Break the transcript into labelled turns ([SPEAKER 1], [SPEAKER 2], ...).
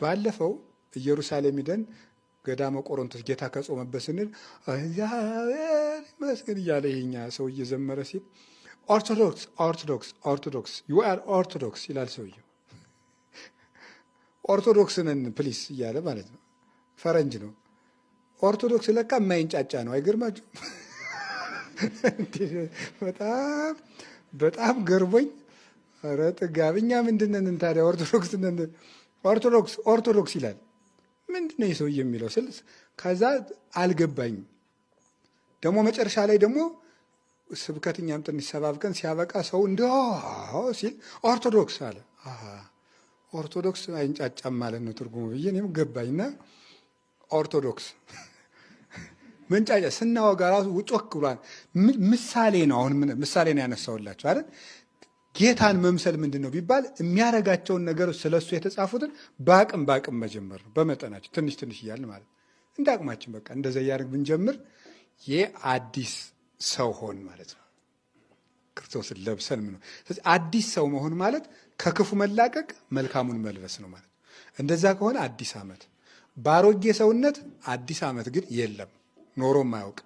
[SPEAKER 1] ባለፈው ኢየሩሳሌም ሂደን ገዳመ ቆሮንቶስ ጌታ ከጾመበት ስንል እግዚአብሔር ይመስገን እያለ ይሄኛ ሰው እየዘመረ ሲል ኦርቶዶክስ ኦርቶዶክስ ኦርቶዶክስ ዩ አር ኦርቶዶክስ ይላል ሰውየው። ኦርቶዶክስ ነን ፕሊስ እያለ ማለት ነው። ፈረንጅ ነው። ኦርቶዶክስ ለካ የማይንጫጫ ነው። አይገርማችሁ? በጣም በጣም ገርቦኝ ኧረ ጥጋብኛ ምንድን ነን ታዲያ? ኦርቶዶክስ ነን ኦርቶዶክስ ኦርቶዶክስ ይላል። ምንድን ነው የሰውዬ የሚለው ስል ከዛ አልገባኝም። ደግሞ መጨረሻ ላይ ደግሞ ስብከትኛም ትንሽ ሰባብቀን ሲያበቃ ሰው እንዲህ ሲል ኦርቶዶክስ አለ። ኦርቶዶክስ አይንጫጫም ማለት ነው ትርጉሙ ብዬ እኔም ገባኝና ኦርቶዶክስ መንጫጫ ስናወጋ ራሱ ጮክ ብሏል። ምሳሌ ነው። አሁን ምሳሌ ነው ያነሳውላችሁ አይደል? ጌታን መምሰል ምንድን ነው ቢባል የሚያረጋቸውን ነገሮች ስለሱ የተጻፉትን በአቅም መጀመር ነው። በመጠናቸው ትንሽ ትንሽ እያልን ማለት እንደ አቅማችን በቃ እንደዛ እያደረግን ብንጀምር የአዲስ ሰው ሆን ማለት ነው። ክርስቶስን ለብሰን ምን ነው። ስለዚህ አዲስ ሰው መሆን ማለት ከክፉ መላቀቅ መልካሙን መልበስ ነው ማለት ነው። እንደዛ ከሆነ አዲስ ዓመት፣ ባሮጌ ሰውነት አዲስ ዓመት ግን የለም ኖሮም አያውቅ።